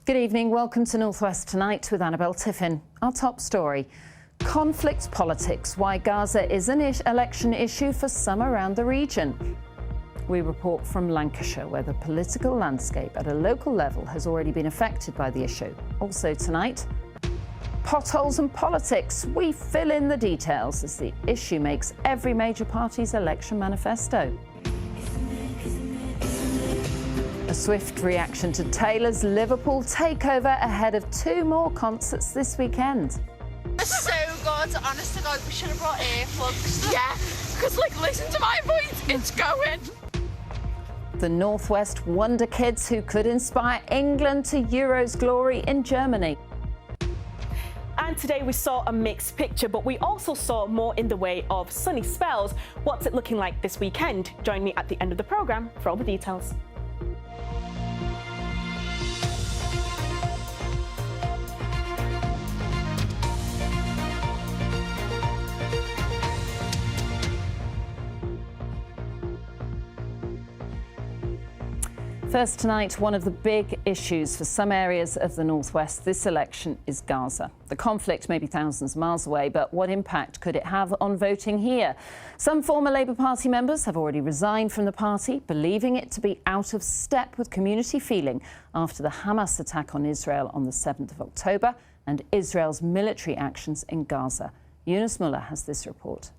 Good evening, welcome to North West Tonight with Annabelle Tiffin. Our top story, conflict politics, why Gaza is an election issue for some around the region. We report from Lancashire, where the political landscape at a local level has already been affected by the issue. Also tonight, potholes and politics. We fill in the details as the issue makes every major party's election manifesto. A swift reaction to Taylor's Liverpool takeover ahead of 2 more concerts this weekend. It's so good, honest to God, we should have brought earplugs. Yeah, because listen to my voice, it's going. The North West wonder kids who could inspire England to Euros glory in Germany. And today we saw a mixed picture, but we also saw more in the way of sunny spells. What's it looking like this weekend? Join me at the end of the programme for all the details. First tonight, one of the big issues for some areas of the Northwest this election is Gaza. The conflict may be thousands of miles away, but what impact could it have on voting here? Some former Labour Party members have already resigned from the party, believing it to be out of step with community feeling after the Hamas attack on Israel on the 7th of October and Israel's military actions in Gaza. Yunus Muller has this report.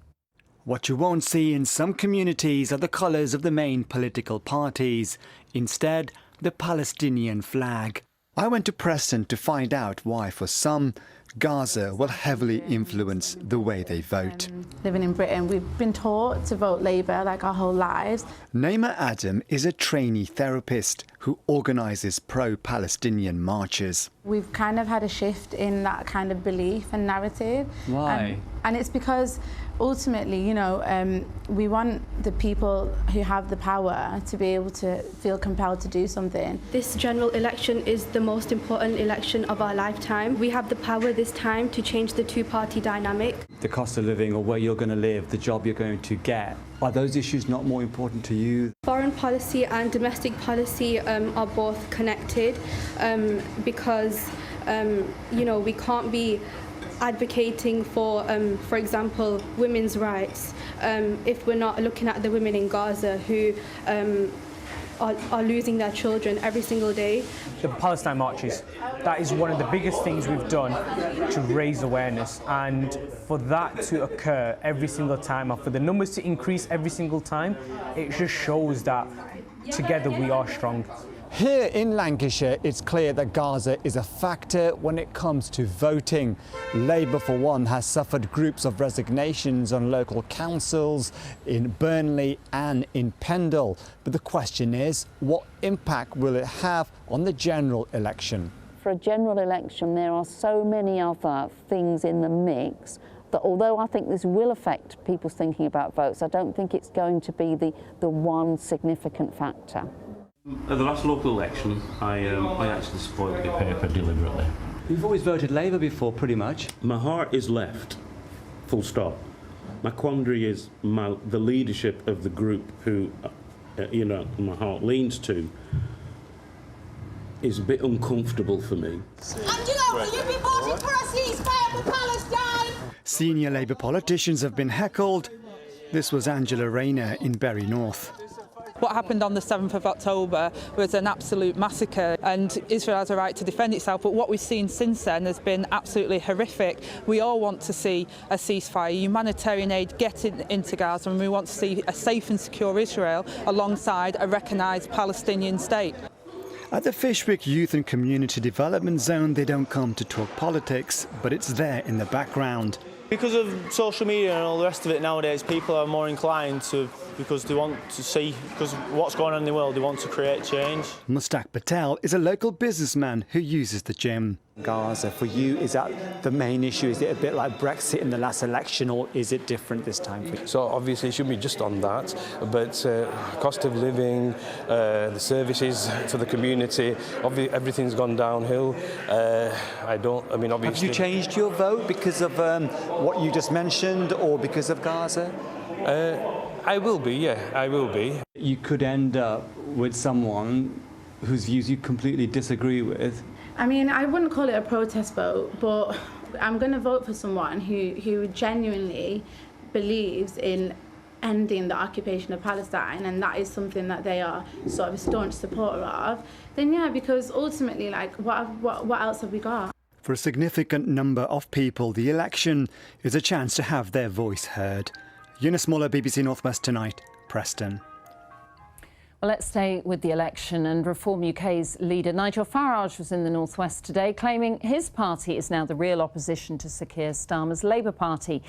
What you won't see in some communities are the colours of the main political parties. Instead, the Palestinian flag. I went to Preston to find out why, for some, Gaza will heavily influence the way they vote. Living in Britain, we've been taught to vote Labour like our whole lives. Naima Adam is a trainee therapist who organises pro-Palestinian marches. We've kind of had a shift in that kind of belief and narrative. Why? And it's because ultimately, you know, we want the people who have the power to be able to feel compelled to do something. This general election is the most important election of our lifetime. We have the power this time to change the two-party dynamic. The cost of living or where you're going to live, the job you're going to get, are those issues not more important to you? Foreign policy and domestic policy are both connected because, you know, we can't be advocating for example, women's rights if we're not looking at the women in Gaza who are losing their children every single day. The Palestine marches, that is one of the biggest things we've done to raise awareness, and for that to occur every single time and for the numbers to increase every single time, it just shows that together we are strong. Here in Lancashire, it's clear that Gaza is a factor when it comes to voting. Labour, for one, has suffered groups of resignations on local councils in Burnley and in Pendle. But the question is, what impact will it have on the general election? For a general election, there are so many other things in the mix that although I think this will affect people's thinking about votes, I don't think it's going to be the one significant factor. At the last local election, I actually spoiled the paper deliberately. You've always voted Labour before, pretty much. My heart is left, full stop. My quandary is the leadership of the group who, my heart leans to, is a bit uncomfortable for me. Angela, will you be voting for a ceasefire for Palestine? Senior Labour politicians have been heckled. This was Angela Rayner in Bury North. What happened on the 7th of October was an absolute massacre, and Israel has a right to defend itself, but what we've seen since then has been absolutely horrific. We all want to see a ceasefire, humanitarian aid getting into Gaza, and we want to see a safe and secure Israel alongside a recognised Palestinian state. At the Fishwick Youth and Community Development Zone, they don't come to talk politics, but it's there in the background. Because of social media and all the rest of it nowadays, people are more inclined to, because they want to see, because what's going on in the world, they want to create change. Mustaq Patel is a local businessman who uses the gym. Gaza, for you, is that the main issue? Is it a bit like Brexit in the last election, or is it different this time for you? So obviously it shouldn't be just on that, but cost of living, the services to the community, everything's gone downhill. Obviously... Have you changed your vote because of what you just mentioned, or because of Gaza? I will be, yeah, I will be. You could end up with someone whose views you completely disagree with? I mean, I wouldn't call it a protest vote, but I'm going to vote for someone who genuinely believes in ending the occupation of Palestine, and that is something that they are sort of a staunch supporter of. Then yeah, because ultimately, like, what else have we got? For a significant number of people, the election is a chance to have their voice heard. Eunice Muller, BBC North West Tonight, Preston. Well, let's stay with the election, and Reform UK's leader Nigel Farage was in the North West today, claiming his party is now the real opposition to Sir Keir Starmer's Labour Party.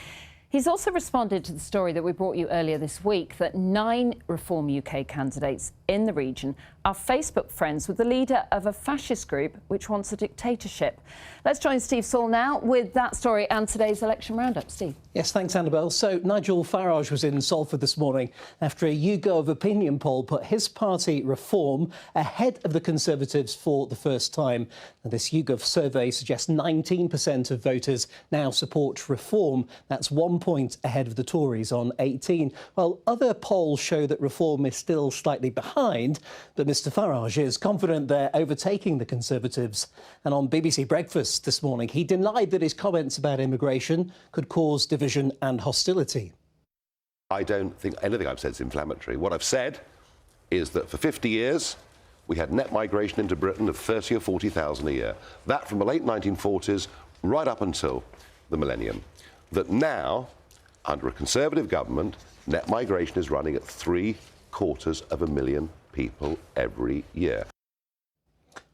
He's also responded to the story that we brought you earlier this week that 9 Reform UK candidates in the region are Facebook friends with the leader of a fascist group which wants a dictatorship. Let's join Steve Saul now with that story and today's election roundup. Steve. Yes, thanks, Annabelle. So Nigel Farage was in Salford this morning after a YouGov opinion poll put his party, Reform, ahead of the Conservatives for the first time. And this YouGov survey suggests 19% of voters now support Reform. That's 1 point ahead of the Tories on 18. Well, other polls show that Reform is still slightly behind, but Mr Farage is confident they're overtaking the Conservatives. And on BBC Breakfast this morning, he denied that his comments about immigration could cause division and hostility. I don't think anything I've said is inflammatory. What I've said is that for 50 years, we had net migration into Britain of 30 or 40,000 a year. That from the late 1940s right up until the millennium. That now, under a Conservative government, net migration is running at 750,000 people every year.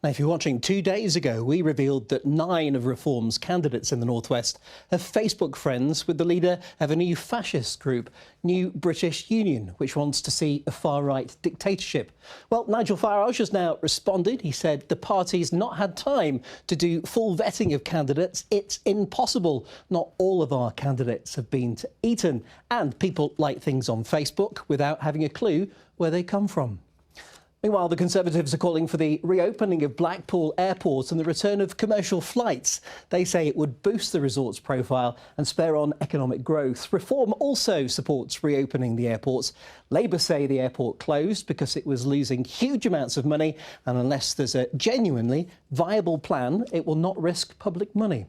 Now, if you're watching, 2 days ago, we revealed that 9 of Reform's candidates in the North West are Facebook friends with the leader of a new fascist group, New British Union, which wants to see a far-right dictatorship. Well, Nigel Farage has now responded. He said the party's not had time to do full vetting of candidates. It's impossible. Not all of our candidates have been to Eton, and people like things on Facebook without having a clue where they come from. Meanwhile, the Conservatives are calling for the reopening of Blackpool Airport and the return of commercial flights. They say it would boost the resort's profile and spur on economic growth. Reform also supports reopening the airports. Labour say the airport closed because it was losing huge amounts of money, and unless there's a genuinely viable plan, it will not risk public money.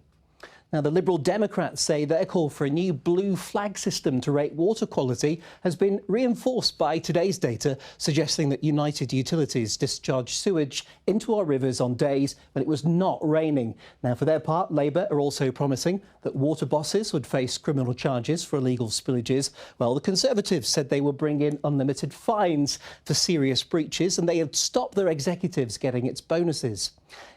Now, the Liberal Democrats say their call for a new blue flag system to rate water quality has been reinforced by today's data, suggesting that United Utilities discharged sewage into our rivers on days when it was not raining. Now, for their part, Labour are also promising that water bosses would face criminal charges for illegal spillages. Well, the Conservatives said they will bring in unlimited fines for serious breaches, and they have stopped their executives getting its bonuses.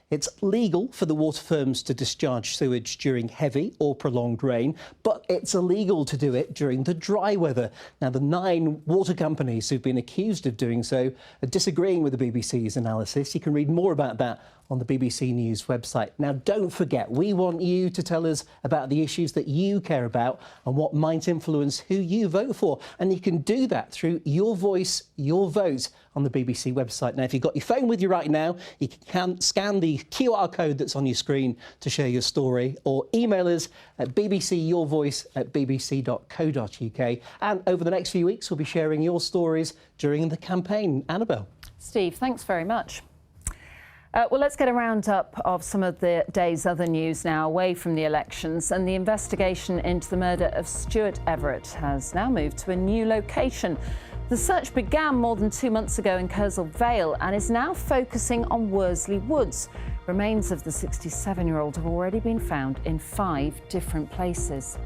It's legal for the water firms to discharge sewage during heavy or prolonged rain, but it's illegal to do it during the dry weather. Now, the 9 water companies who've been accused of doing so are disagreeing with the BBC's analysis. You can read more about that on the BBC News website. Now, don't forget, we want you to tell us about the issues that you care about and what might influence who you vote for. And you can do that through Your Voice, Your Vote on the BBC website. Now, if you've got your phone with you right now, you can scan the QR code that's on your screen to share your story, or email us at bbcyourvoice@bbc.co.uk. And over the next few weeks, we'll be sharing your stories during the campaign. Annabelle. Steve, thanks very much. Well, let's get a roundup of some of the day's other news now, away from the elections. And the investigation into the murder of Stuart Everett has now moved to a new location. The search began more than 2 months ago in Kersal Vale and is now focusing on Worsley Woods. Remains of the 67-year-old have already been found in 5 different places.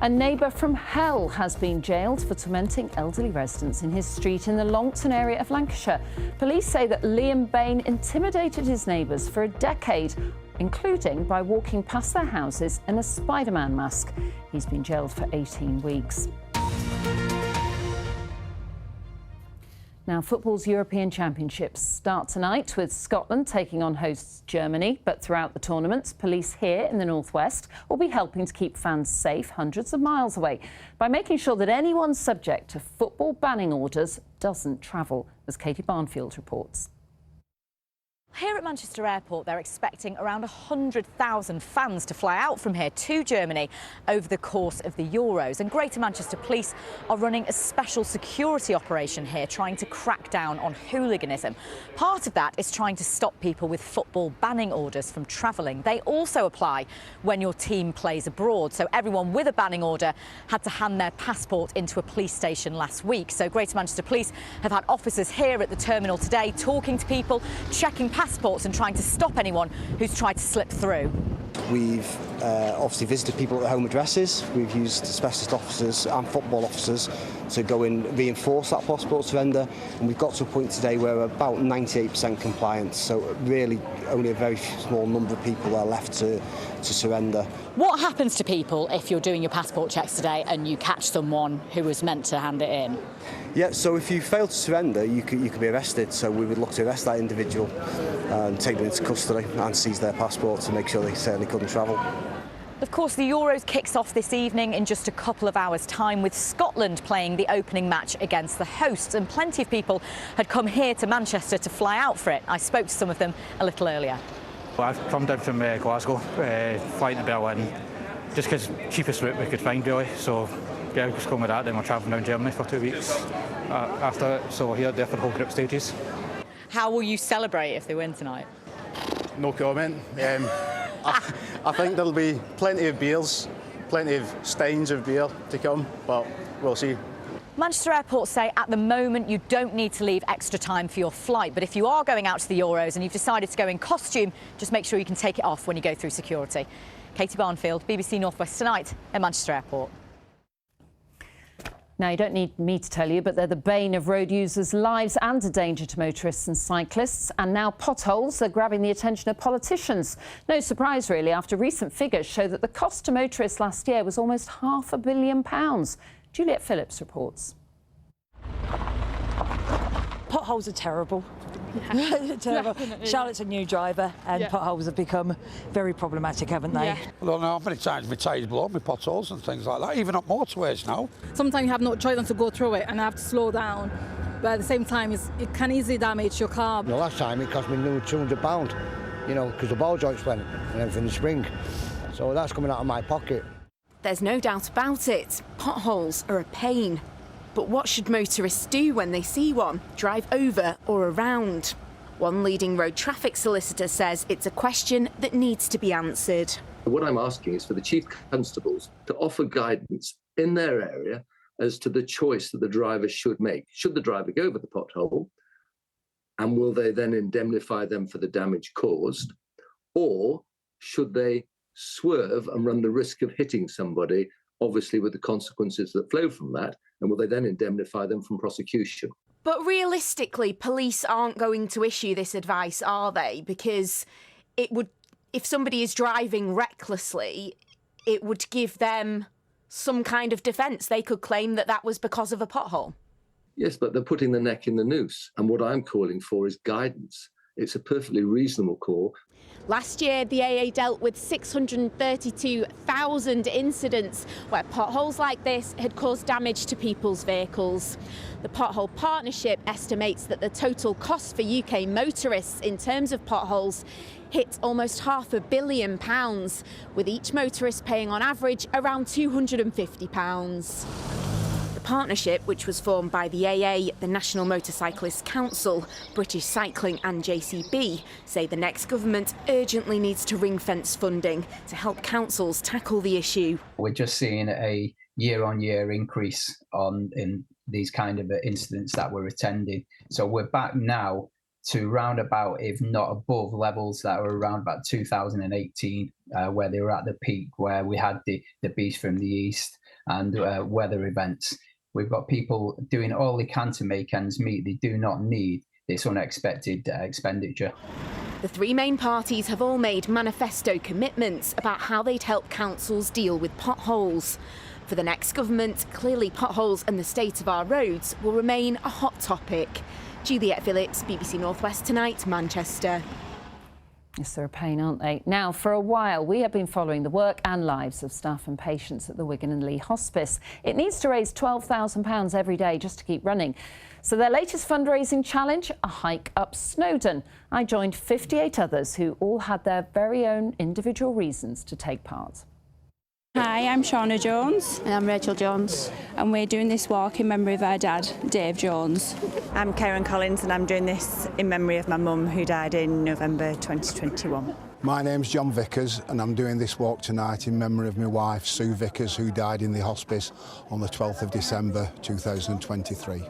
A neighbour from hell has been jailed for tormenting elderly residents in his street in the Longton area of Lancashire. Police say that Liam Bain intimidated his neighbours for a decade, including by walking past their houses in a Spider-Man mask. He's been jailed for 18 weeks. Now, football's European Championships start tonight with Scotland taking on hosts Germany. But throughout the tournaments, police here in the Northwest will be helping to keep fans safe hundreds of miles away by making sure that anyone subject to football banning orders doesn't travel, as Katie Barnfield reports. Here at Manchester Airport, they're expecting around 100,000 fans to fly out from here to Germany over the course of the Euros. And Greater Manchester Police are running a special security operation here, trying to crack down on hooliganism. Part of that is trying to stop people with football banning orders from travelling. They also apply when your team plays abroad. So everyone with a banning order had to hand their passport into a police station last week. So Greater Manchester Police have had officers here at the terminal today talking to people, checking passports and trying to stop anyone who's tried to slip through. We've obviously visited people at their home addresses. We've used specialist officers and football officers to go and reinforce that passport surrender. And we've got to a point today where we're about 98% compliant. So really only a very small number of people are left to surrender. What happens to people if you're doing your passport checks today and you catch someone who was meant to hand it in? Yeah, so if you fail to surrender, you could be arrested. So we would look to arrest that individual and take them into custody and seize their passport to make sure they certainly couldn't travel. Of course, the Euros kicks off this evening in just a couple of hours' time, with Scotland playing the opening match against the hosts, and plenty of people had come here to Manchester to fly out for it. I spoke to some of them a little earlier. Well, I've come down from Glasgow, flying to Berlin, just because cheapest route we could find really. So yeah, just going with that. Then we're travelling down Germany for 2 weeks after it. So here, there for the whole group stages. How will you celebrate if they win tonight? No comment. I think there'll be plenty of beers, plenty of steins of beer to come, but we'll see. Manchester Airport say at the moment you don't need to leave extra time for your flight, but if you are going out to the Euros and you've decided to go in costume, just make sure you can take it off when you go through security. Katie Barnfield, BBC North West Tonight at Manchester Airport. Now, you don't need me to tell you, but they're the bane of road users' lives and a danger to motorists and cyclists. And now potholes are grabbing the attention of politicians. No surprise, really, after recent figures show that the cost to motorists last year was almost £500 million. Juliet Phillips reports. Potholes are terrible. Terrible. Charlotte's a new driver, and potholes have become very problematic, haven't they? Well, I know how many times my tyres blow up with potholes and things like that, even up motorways now. Sometimes you have no choice than to go through it and have to slow down, but at the same time it can easily damage your car. The last time it cost me nearly £200, you know, because the ball joints went and everything, the spring. So that's coming out of my pocket. There's no doubt about it, potholes are a pain. But what should motorists do when they see one? Drive over or around? One leading road traffic solicitor says it's a question that needs to be answered. What I'm asking is for the chief constables to offer guidance in their area as to the choice that the driver should make. Should the driver go over the pothole? And will they then indemnify them for the damage caused? Or should they swerve and run the risk of hitting somebody, obviously with the consequences that flow from that? And will they then indemnify them from prosecution? But realistically, police aren't going to issue this advice, are they? Because it would, if somebody is driving recklessly, it would give them some kind of defence. They could claim that that was because of a pothole. Yes, but they're putting the neck in the noose. And what I'm calling for is guidance. It's a perfectly reasonable call. Last year, the AA dealt with 632,000 incidents where potholes like this had caused damage to people's vehicles. The Pothole Partnership estimates that the total cost for UK motorists in terms of potholes hit almost £500 million, with each motorist paying on average around £250. The partnership, which was formed by the AA, the National Motorcyclists Council, British Cycling and JCB, say the next government urgently needs to ring-fence funding to help councils tackle the issue. We're just seeing a year-on-year increase in these kind of incidents that we're attending. So we're back now to round about, if not above, levels that were around about 2018, where they were at the peak, where we had the beast from the east and weather events. We've got people doing all they can to make ends meet. They do not need this unexpected expenditure. The three main parties have all made manifesto commitments about how they'd help councils deal with potholes. For the next government, clearly potholes and the state of our roads will remain a hot topic. Juliet Phillips, BBC North West Tonight, Manchester. Yes, they're a pain, aren't they? Now, for a while, we have been following the work and lives of staff and patients at the Wigan and Lee Hospice. It needs to raise £12,000 every day just to keep running. So their latest fundraising challenge, a hike up Snowdon. I joined 58 others who all had their very own individual reasons to take part. Hi, I'm Shauna Jones. And I'm Rachel Jones. And we're doing this walk in memory of our dad, Dave Jones. I'm Karen Collins and I'm doing this in memory of my mum who died in November 2021. My name's John Vickers and I'm doing this walk tonight in memory of my wife, Sue Vickers, who died in the hospice on the 12th of December 2023.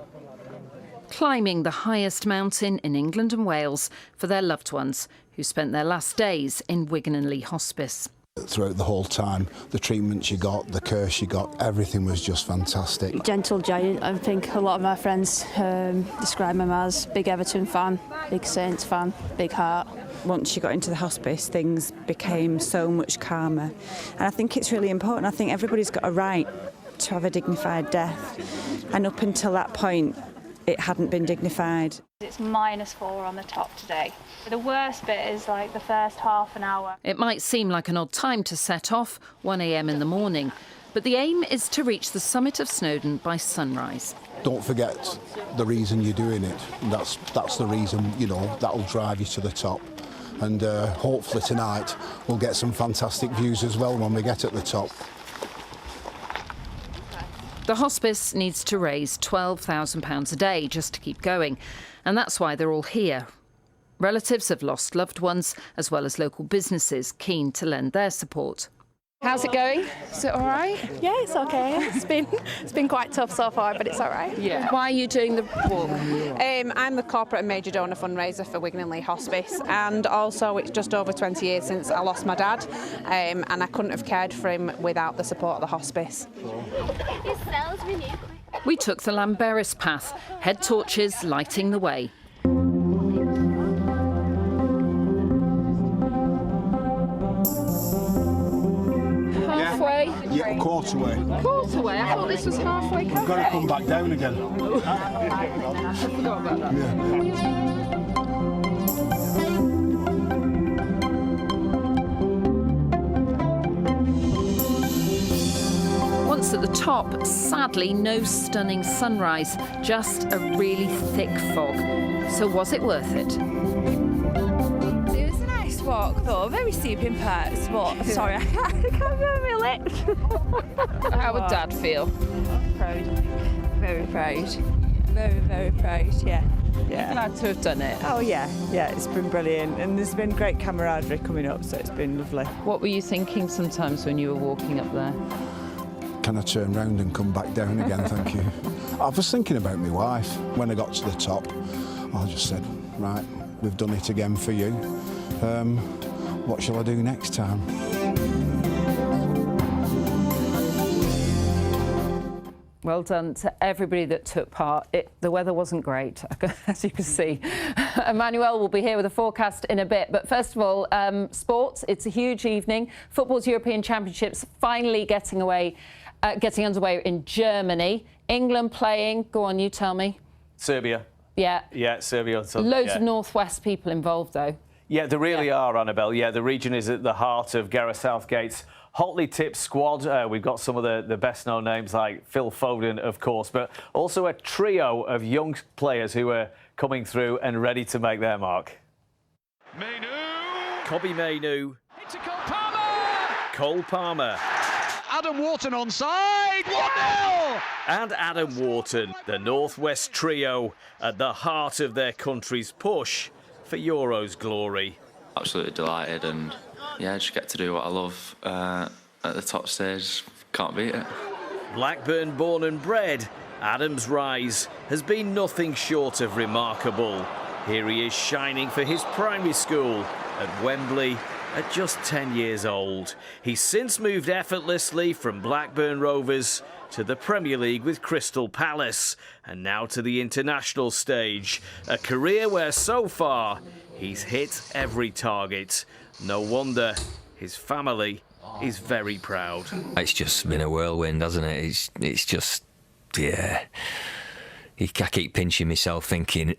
Climbing the highest mountain in England and Wales for their loved ones who spent their last days in Wigan and Lee Hospice. Throughout the whole time, the treatments you got, the care you got, everything was just fantastic. Gentle giant. I think a lot of my friends describe him as big Everton fan, big Saints fan, big heart. Once you got into the hospice, things became so much calmer. And I think it's really important. I think everybody's got a right to have a dignified death. And up until that point, it hadn't been dignified. It's -4 on the top today. The worst bit is like the first half an hour. It might seem like an odd time to set off, 1 a.m. in the morning, but the aim is to reach the summit of Snowdon by sunrise. Don't forget the reason you're doing it. That's the reason, you know, that'll drive you to the top. And hopefully tonight we'll get some fantastic views as well when we get at the top. The hospice needs to raise £12,000 a day just to keep going, and that's why they're all here. Relatives have lost loved ones, as well as local businesses keen to lend their support. How's it going? Is it all right? Yeah, it's okay. It's been quite tough so far, but it's all right. Yeah. Why are you doing the walk? I'm the corporate and major donor fundraiser for Wigan and Lee Hospice, and also it's just over 20 years since I lost my dad, and I couldn't have cared for him without the support of the hospice. We took the Lamberis path, head torches lighting the way. Halfway? Yeah, a quarter way. Quarter way? I thought this was halfway. You've got to come back down again. I forgot about that. Yeah. Once at the top, sadly no stunning sunrise, just a really thick fog. So was it worth it? It was a nice walk though, very steep in parts, but sorry, I can't feel my lips. How would Dad feel? Proud. Very proud. Very, very proud, yeah. Yeah. Glad to have done it. Oh yeah, it's been brilliant and there's been great camaraderie coming up, so it's been lovely. What were you thinking sometimes when you were walking up there? Can I turn round and come back down again, thank you. I was thinking about my wife. When I got to the top, I just said, right, we've done it again for you. What shall I do next time? Well done to everybody that took part. The weather wasn't great, as you can see. Emmanuel will be here with a forecast in a bit. But first of all, sports. It's a huge evening. Football's European Championships finally getting underway in Germany. England playing. Go on, you tell me. Serbia. Yeah. Yeah, Serbia. Loads of Northwest people involved, though. Yeah, there really are, Annabelle. Yeah, the region is at the heart of Gareth Southgate's hotly tipped squad. We've got some of the best-known names like Phil Foden, of course, but also a trio of young players who are coming through and ready to make their mark. Kobbie Mainoo. Into Cole Palmer! Cole Palmer. Adam Wharton onside! 1-0! And Adam Wharton, the Northwest trio, at the heart of their country's push for Euros glory. Absolutely delighted, and yeah, just get to do what I love at the top stage. Can't beat it. Blackburn born and bred, Adam's rise has been nothing short of remarkable. Here he is shining for his primary school at Wembley at just 10 years old. He's since moved effortlessly from Blackburn Rovers to the Premier League with Crystal Palace, and now to the international stage. A career where so far he's hit every target. No wonder his family is very proud. It's just been a whirlwind, hasn't it? It's just, yeah. I keep pinching myself thinking,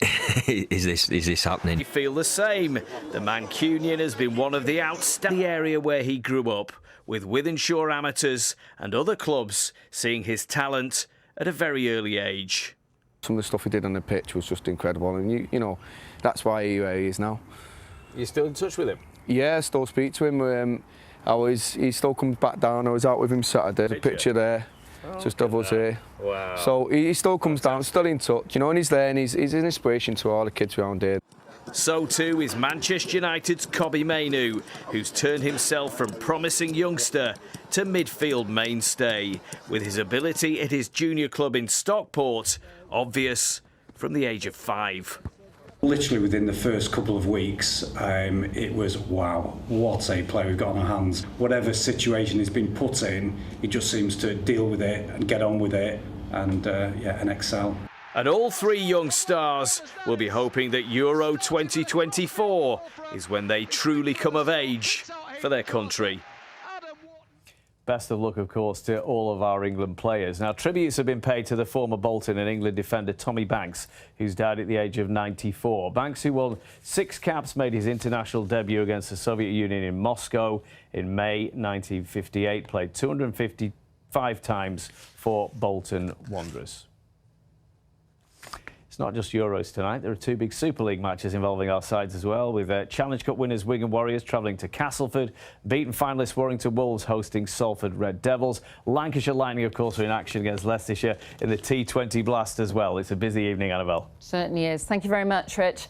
is this happening? You feel the same. The Mancunian has been one of the outstanding area where he grew up, with Wythenshawe Amateurs and other clubs seeing his talent at a very early age. Some of the stuff he did on the pitch was just incredible, and you know, that's why he is now. You're still in touch with him? Yeah, I still speak to him. He still comes back down. I was out with him Saturday. There's a picture there, just of us here. Wow. So he still comes down, still in touch, you know, and he's there, and he's an inspiration to all the kids around here. So too is Manchester United's Kobbie Mainoo, who's turned himself from promising youngster to midfield mainstay, with his ability at his junior club in Stockport obvious from the age of 5. Literally within the first couple of weeks, it was, wow, what a player we've got on our hands. Whatever situation he's been put in, he just seems to deal with it and get on with it and excel. And all 3 young stars will be hoping that Euro 2024 is when they truly come of age for their country. Best of luck, of course, to all of our England players. Now, tributes have been paid to the former Bolton and England defender Tommy Banks, who's died at the age of 94. Banks, who won 6 caps, made his international debut against the Soviet Union in Moscow in May 1958, played 255 times for Bolton Wanderers. It's not just Euros tonight. There are 2 big Super League matches involving our sides as well, with Challenge Cup winners Wigan Warriors travelling to Castleford, beaten finalists Warrington Wolves hosting Salford Red Devils. Lancashire Lightning, of course, are in action against Leicestershire in the T20 Blast as well. It's a busy evening, Annabelle. Certainly is. Thank you very much, Rich.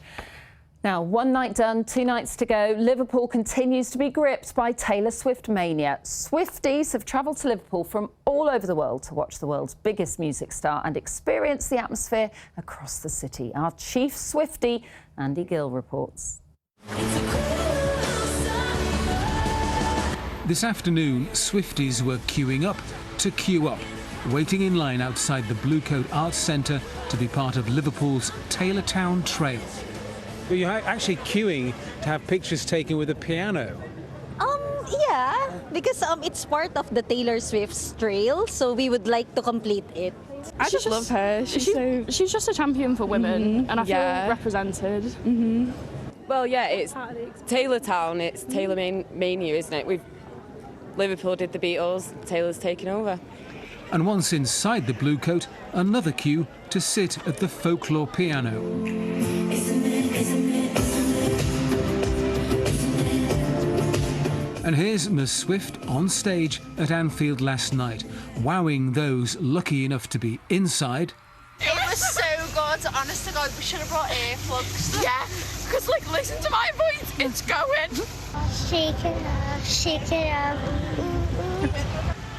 Now, 1 night done, 2 nights to go. Liverpool continues to be gripped by Taylor Swift mania. Swifties have travelled to Liverpool from all over the world to watch the world's biggest music star and experience the atmosphere across the city. Our chief Swiftie, Andy Gill, reports. This afternoon, Swifties were queuing up to queue up, waiting in line outside the Blue Coat Arts Centre to be part of Liverpool's Taylortown Trail. Well, you're actually queuing to have pictures taken with a piano. Yeah, because it's part of the Taylor Swift's trail, so we would like to complete it. I just love her. She's just a champion for women, and I feel represented. Well, yeah, it's Taylortown, it's Taylor Mania, isn't it? Liverpool did the Beatles, Taylor's taken over. And once inside the Blue Coat, another queue to sit at the folklore piano. And here's Miss Swift on stage at Anfield last night, wowing those lucky enough to be inside. It was so good, honest to God, we should have brought earplugs. Yeah, because listen to my voice, it's going. Shake it up.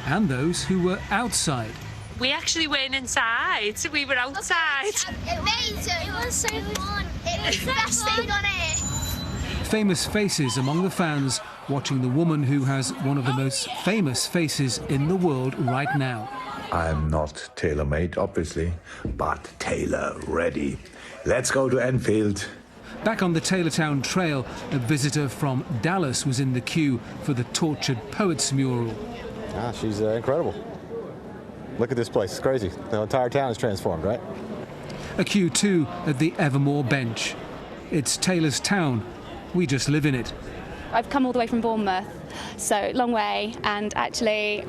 And those who were outside. We actually weren't inside, we were outside. Amazing, it was so fun. It was the best thing on it. Famous faces among the fans watching the woman who has one of the most famous faces in the world right now. I'm not tailor-made, obviously, but tailor-ready. Let's go to Anfield. Back on the Taylortown Trail, a visitor from Dallas was in the queue for the Tortured Poets mural. She's incredible. Look at this place, it's crazy. The entire town is transformed, right? A queue too at the Evermore bench. It's Taylor's town. We just live in it. I've come all the way from Bournemouth, so long way, and actually,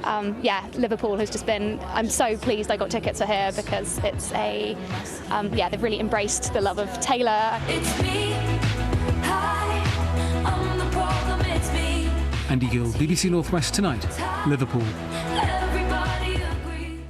Liverpool has just been, I'm so pleased I got tickets for here because it's they've really embraced the love of Taylor. It's me, hi, I'm the problem, it's me. Andy Gill, BBC Northwest Tonight, Liverpool. Everybody agrees.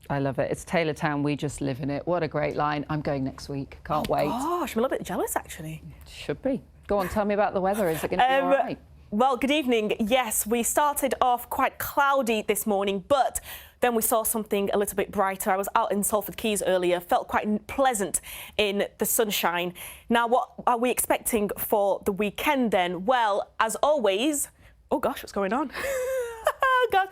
I love it. It's Taylortown, we just live in it. What a great line. I'm going next week. Can't wait. Gosh, I'm a little bit jealous, actually. Should be. Go on, tell me about the weather. Is it going to be all right? Well, good evening. Yes, we started off quite cloudy this morning, but then we saw something a little bit brighter. I was out in Salford Quays earlier, felt quite pleasant in the sunshine. Now, what are we expecting for the weekend then? Well, as always... Oh, gosh, what's going on? Oh, God.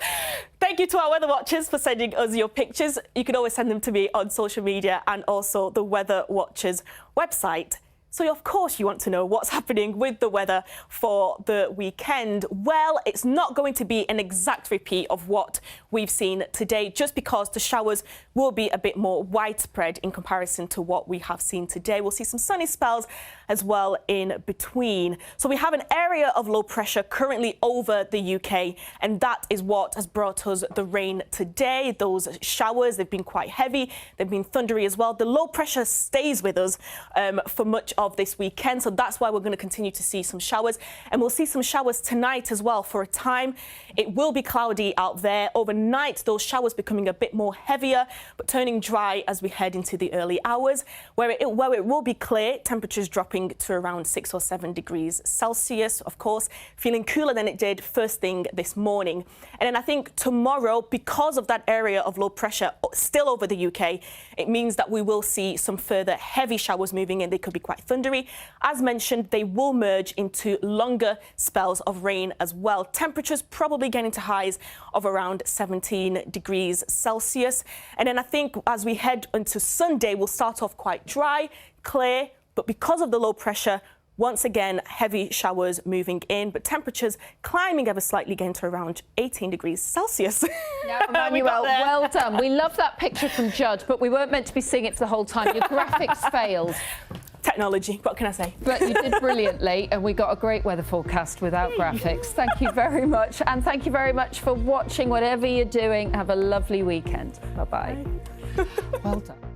Thank you to our weather watchers for sending us your pictures. You can always send them to me on social media and also the Weather Watchers website. So, of course, you want to know what's happening with the weather for the weekend. Well, it's not going to be an exact repeat of what we've seen today, just because the showers will be a bit more widespread in comparison to what we have seen today. We'll see some sunny spells as well in between. So we have an area of low pressure currently over the UK, and that is what has brought us the rain today. Those showers, they've been quite heavy. They've been thundery as well. The low pressure stays with us for much of this weekend, so that's why we're going to continue to see some showers, and we'll see some showers tonight as well for a time. It will be cloudy out there overnight, those showers becoming a bit more heavier but turning dry as we head into the early hours, where it will be clear, temperatures dropping to around 6 or 7 degrees Celsius, of course, feeling cooler than it did first thing this morning. And then I think tomorrow, because of that area of low pressure still over the UK, it means that we will see some further heavy showers moving in. They could be quite thundery. As mentioned, they will merge into longer spells of rain as well. Temperatures probably getting to highs of around 17 degrees Celsius. And then I think as we head into Sunday, we'll start off quite dry, clear, but because of the low pressure, once again, heavy showers moving in, but temperatures climbing ever slightly, getting to around 18 degrees Celsius. Now, Emmanuel, well done. We love that picture from Judge, but we weren't meant to be seeing it for the whole time. Your graphics failed. Technology, what can I say? But you did brilliantly, and we got a great weather forecast without graphics. Thank you very much, and thank you very much for watching. Whatever you're doing, have a lovely weekend. Bye-bye. Well done.